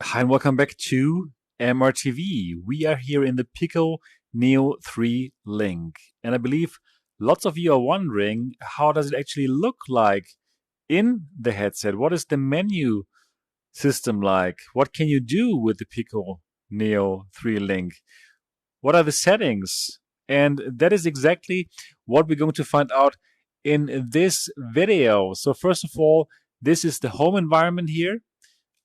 Hi and welcome back to MRTV. We are here in the Pico Neo 3 link. And I believe lots of you are wondering, how does it actually look like in the headset? What is the menu system like? What can you do with the Pico Neo 3 link? What are the settings? And that is exactly what we're going to find out in this video. So first of all, this is the home environment here.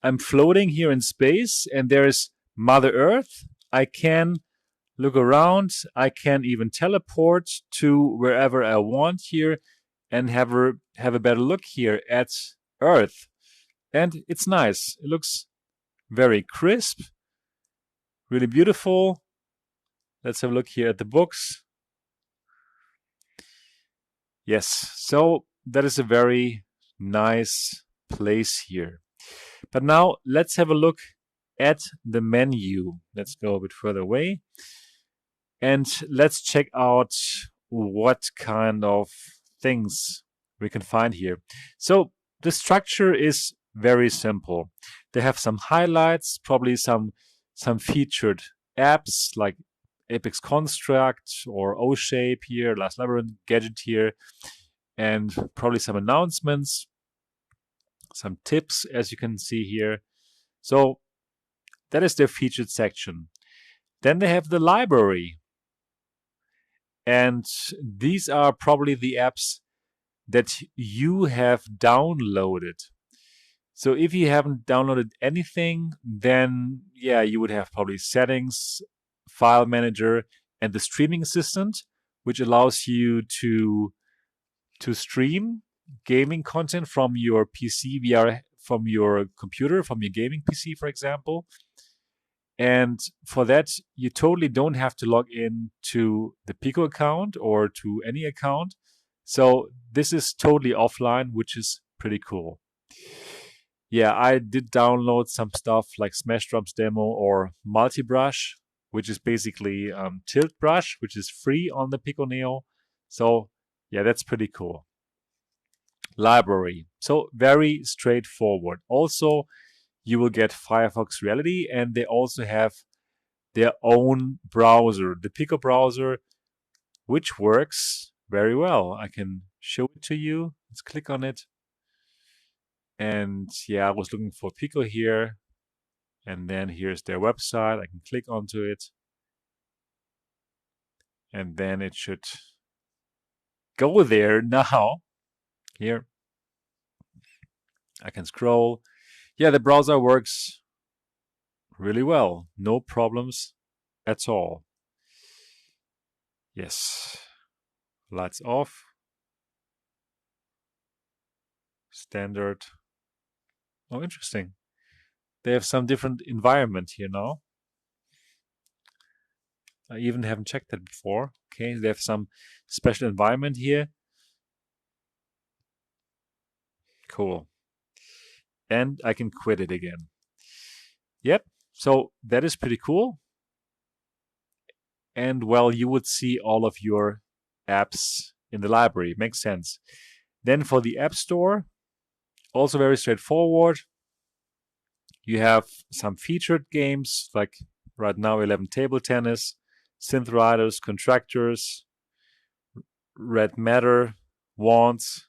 I'm floating here in space and there is Mother Earth. I can look around. I can even teleport to wherever I want here and have a better look here at Earth. And it's nice. It looks very crisp, really beautiful. Let's have a look here at the books. Yes, so that is a very nice place here. But now let's have a look at the menu. Let's go a bit further away and let's check out what kind of things we can find here. So the structure is very simple. They have some highlights, probably some featured apps like Apex Construct or O-Shape here, Last Labyrinth, Gadget here, and probably some announcements, some tips, as you can see here. So that is their featured section. Then they have the library. And these are probably the apps that you have downloaded. So if you haven't downloaded anything, then yeah, you would have probably settings, file manager, and the streaming assistant, which allows you to stream gaming content from your PC via from your computer, from your gaming PC, for example. And for that, you totally don't have to log in to the Pico account or to any account. So this is totally offline, which is pretty cool. Yeah, I did download some stuff like Smash Drums demo or Multibrush, which is basically Tilt Brush, which is free on the Pico Neo. So yeah, that's pretty cool. Library. So very straightforward. Also, you will get Firefox Reality, and they also have their own browser, the Pico browser, which works very well. I can show it to you. Let's click on it. And yeah, I was looking for Pico here. And then here's their website. I can click onto it. And then it should go there now. Here. I can scroll. Yeah, the browser works really well. No problems at all. Yes. Lights off. Standard. Oh, interesting. They have some different environment here now. I even haven't checked that before. Okay, they have some special environment here. Cool. And I can quit it again. Yep, so that is pretty cool. And well, you would see all of your apps in the library. Makes sense. Then for the App Store, also very straightforward. You have some featured games, like right now 11 Table Tennis, Synth Riders, Contractors, Red Matter, Wands,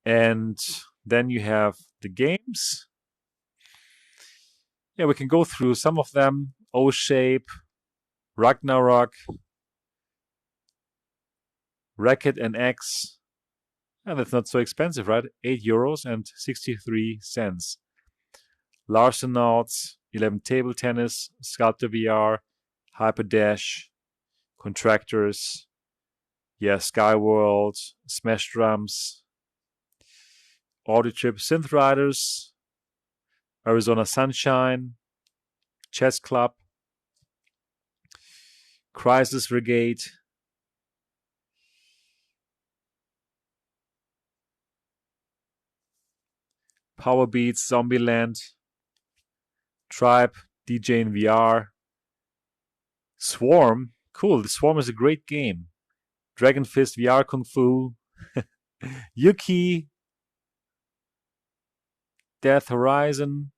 and then you have the games. Yeah, we can go through some of them. O-Shape, Ragnarok, Racket and X. And that's not so expensive, right? €8 and 63 cents. Larsenauts, 11 Table Tennis, Sculptor VR, Hyperdash, Contractors, yeah, Skyworld, Smash Drums, Audio Trip, Synth Riders, Arizona Sunshine, Chess Club, Crisis Brigade, Power Beats, Zombieland, Tribe, DJ in VR, Swarm. Cool, the Swarm is a great game. Dragon Fist, VR Kung Fu, Yuki, Death Horizon,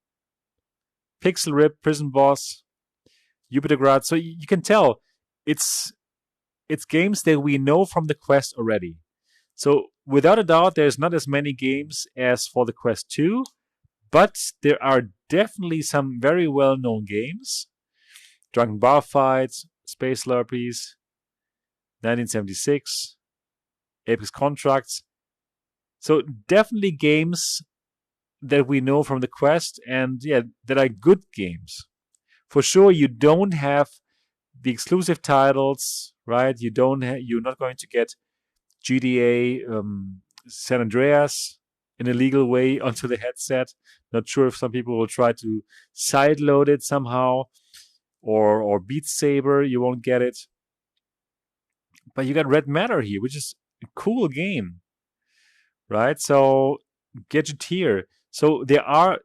Pixel Rip, Prison Boss, Jupitergrad. So you can tell it's games that we know from the Quest already. So without a doubt, there's not as many games as for the Quest 2, but there are definitely some very well-known games. Drunken Bar Fights, Space Slurpees, 1976, Apex Contracts. So definitely games that we know from the Quest, and yeah, that are good games. For sure, you don't have the exclusive titles, right? You're not going to get GTA San Andreas in a legal way onto the headset. Not sure if some people will try to sideload it somehow, or Beat Saber, you won't get it. But you got Red Matter here, which is a cool game, right? So Gadgeteer. So there are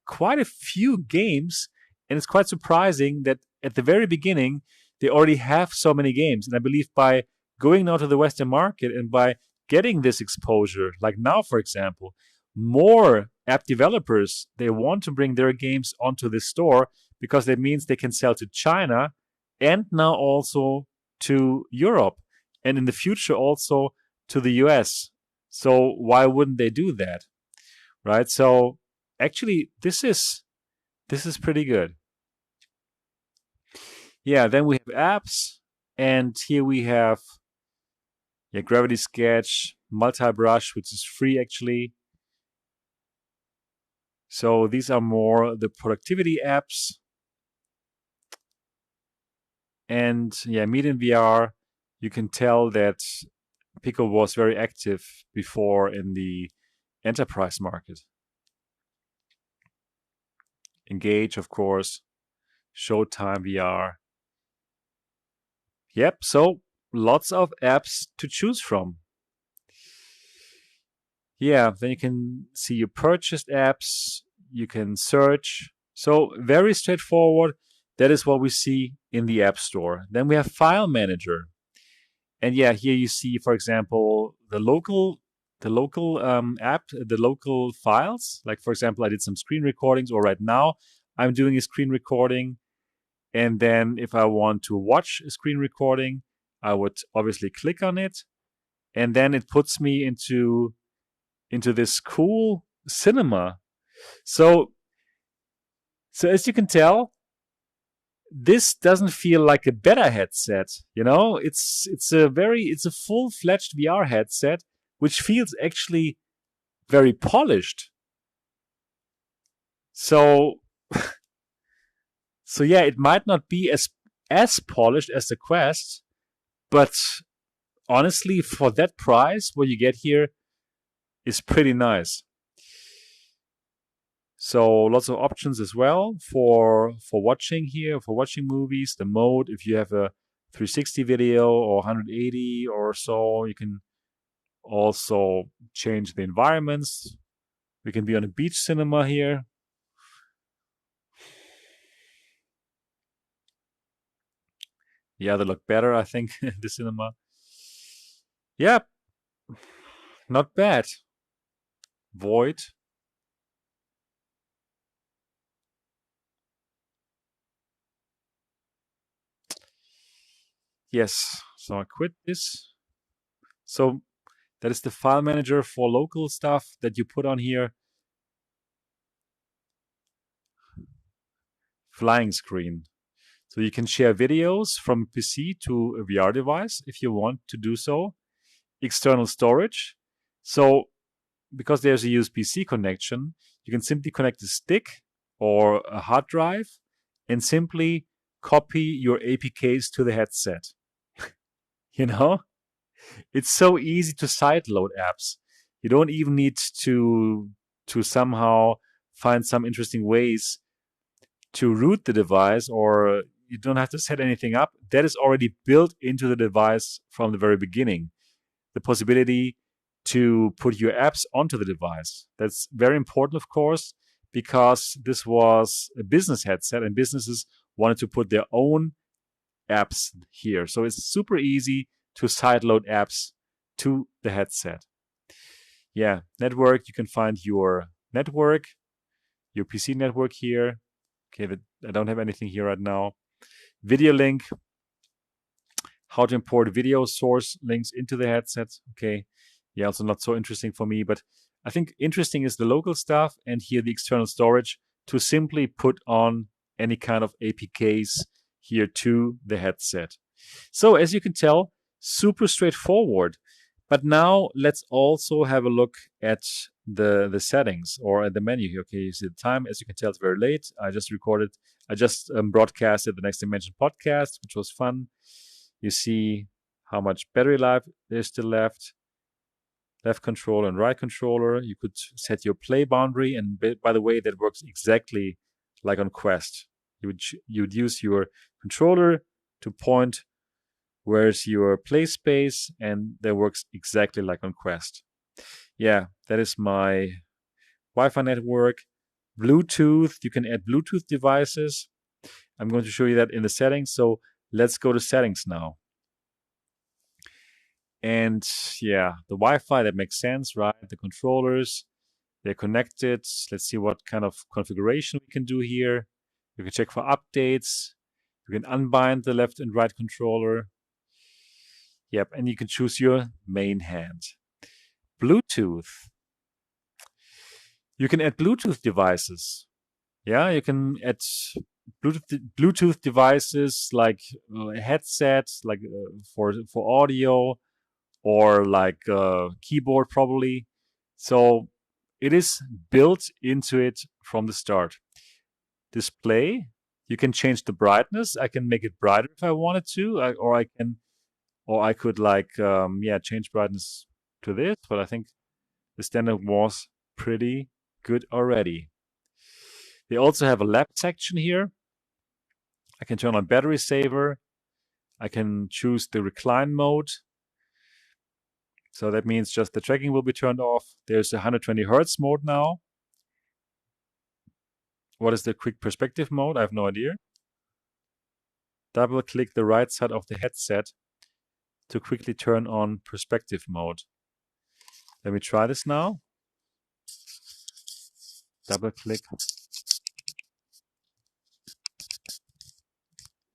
quite a few games, and it's quite surprising that at the very beginning they already have so many games. And I believe by going now to the Western market and by getting this exposure, like now, for example, more app developers, they want to bring their games onto this store because that means they can sell to China and now also to Europe, and in the future also to the US. So why wouldn't they do that, right? So actually, this is pretty good. Yeah, then we have apps, and here we have Gravity Sketch, Multi-Brush, which is free actually. So these are more the productivity apps. And yeah, Meet in VR, you can tell that Pico was very active before in the enterprise market. Engage, of course, Showtime VR. Yep, so lots of apps to choose from. Yeah, then you can see your purchased apps, you can search. So very straightforward. That is what we see in the App Store. Then we have File Manager. And yeah, here you see, for example, the local app, the local files. Like, for example, I did some screen recordings, or right now I'm doing a screen recording. And then if I want to watch a screen recording, I would obviously click on it. And then it puts me into this cool cinema. So as you can tell, this doesn't feel like a beta headset, you know? It's a full-fledged VR headset, which feels actually very polished. So yeah, it might not be as polished as the Quest, but honestly, for that price, what you get here is pretty nice. So lots of options as well for watching here, for watching movies. The mode, if you have a 360 video or 180 or so, you can also change the environments. We can be on a beach cinema here. Yeah, they look better, I think, the cinema. Yeah, not bad. Void. Yes, so I quit this. So that is the file manager for local stuff that you put on here. Flying screen. So you can share videos from a PC to a VR device if you want to do so. External storage. So because there's a USB-C connection, you can simply connect a stick or a hard drive and simply copy your APKs to the headset. You know? It's so easy to sideload apps. You don't even need to somehow find some interesting ways to root the device, or you don't have to set anything up. That is already built into the device from the very beginning. The possibility to put your apps onto the device. That's very important, of course, because this was a business headset and businesses wanted to put their own apps here. So it's super easy to sideload apps to the headset. Yeah, network, you can find your network, your PC network here. Okay, I don't have anything here right now. Video link, how to import video source links into the headset. Okay, yeah, also not so interesting for me, but I think interesting is the local stuff and here the external storage to simply put on any kind of APKs here to the headset. So as you can tell, super straightforward. But now let's also have a look at the settings or at the menu here. Okay, you see the time. As you can tell, it's very late. I just broadcasted the Next Dimension podcast, which was fun. You see how much battery life there's still left. Left controller and right controller. You could set your play boundary. And by the way, that works exactly like on Quest. You would use your controller to point where's your play space, and that works exactly like on Quest. Yeah, that is my Wi-Fi network. Bluetooth, you can add Bluetooth devices. I'm going to show you that in the settings. So let's go to settings now. And yeah, the Wi-Fi, that makes sense, right? The controllers, they're connected. Let's see what kind of configuration we can do here. You can check for updates. You can unbind the left and right controller. Yep, and you can choose your main hand. Bluetooth. You can add Bluetooth devices. Yeah, you can add Bluetooth devices like a headset, like for audio, or like a keyboard probably. So it is built into it from the start. Display. You can change the brightness. I can make it brighter if I wanted to, or I could like, change brightness to this, but I think the standard was pretty good already. They also have a lab section here. I can turn on battery saver. I can choose the recline mode. So that means just the tracking will be turned off. There's a 120 Hertz mode now. What is the quick perspective mode? I have no idea. Double click the right side of the headset to quickly turn on perspective mode. Let me try this now. Double click.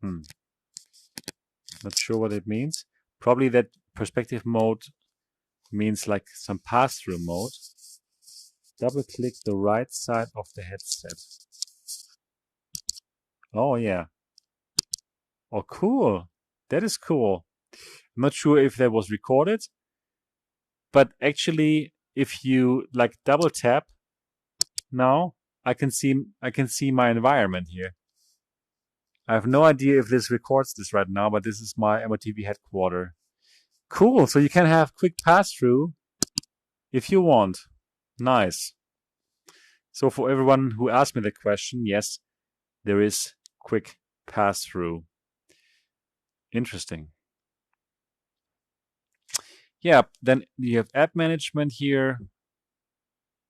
Not sure what it means. Probably that perspective mode means like some pass-through mode. Double click the right side of the headset. Oh yeah. Oh cool. That is cool. I'm not sure if that was recorded, but actually if you like double tap now, I can see my environment here. I have no idea if this records this right now, but this is my MRTV headquarters. Cool. So you can have quick pass-through if you want. Nice. So for everyone who asked me the question, yes, there is quick pass-through. Interesting. Yeah, then you have app management here.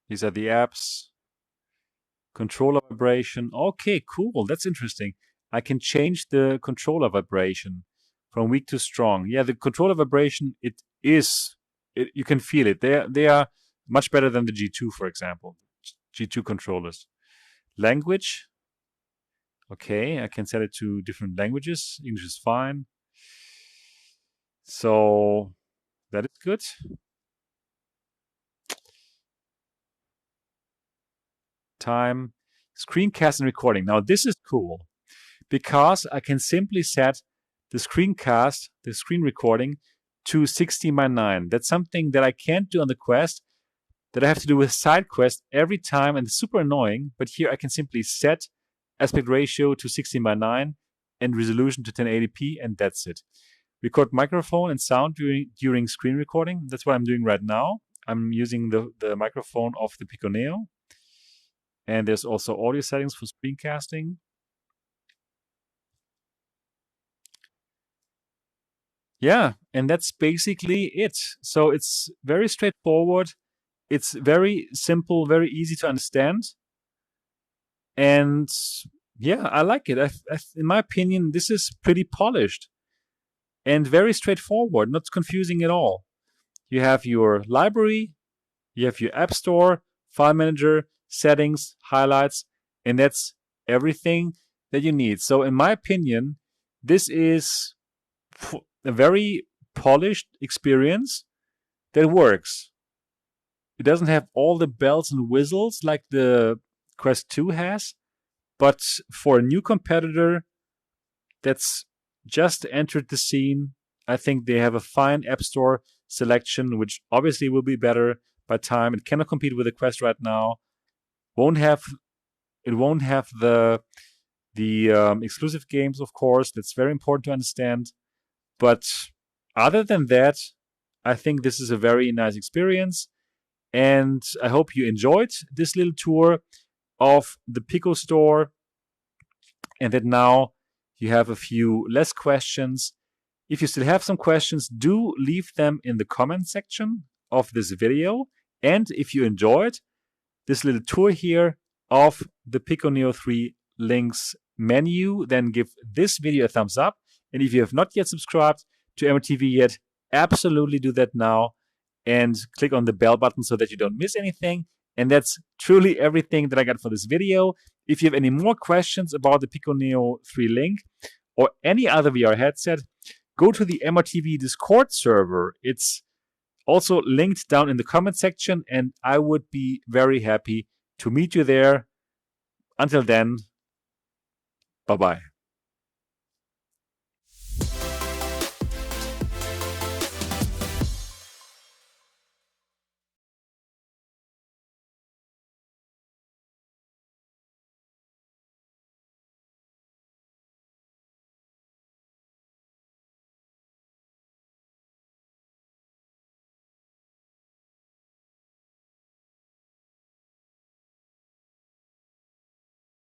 These are the apps. Controller vibration. Okay, cool. That's interesting. I can change the controller vibration from weak to strong. Yeah, the controller vibration, you can feel it. They are much better than the G2, for example. G2 controllers. Language. Okay, I can set it to different languages. English is fine. So that is good. Time. Screencast and recording. Now this is cool because I can simply set the screencast, the screen recording, to 16:9. That's something that I can't do on the Quest, that I have to do with SideQuest every time, and it's super annoying. But here I can simply set aspect ratio to 16:9 and resolution to 1080p, and that's it. Record microphone and sound during screen recording. That's what I'm doing right now. I'm using the microphone of the Pico Neo. And there's also audio settings for screencasting. Yeah, and that's basically it. So it's very straightforward. It's very simple, very easy to understand. And yeah, I like it. In my opinion, this is pretty polished and very straightforward, not confusing at all. You have your library, you have your app store, file manager, settings, highlights, and that's everything that you need. So in my opinion, this is a very polished experience that works. It doesn't have all the bells and whistles like the Quest 2 has, but for a new competitor that's just entered the scene, I think they have a fine App Store selection, which obviously will be better by time. It cannot compete with the Quest right now. It won't have the exclusive games, of course. That's very important to understand. But other than that, I think this is a very nice experience. And I hope you enjoyed this little tour of the Pico store and that now you have a few less questions. If you still have some questions, do leave them in the comment section of this video. And if you enjoyed this little tour here of the Pico Neo 3 links menu, then give this video a thumbs up. And if you have not yet subscribed to MRTV yet, absolutely do that now and click on the bell button so that you don't miss anything. And that's truly everything that I got for this video. If you have any more questions about the Pico Neo 3 link or any other VR headset, go to the MRTV Discord server. It's also linked down in the comment section, and I would be very happy to meet you there. Until then, bye-bye.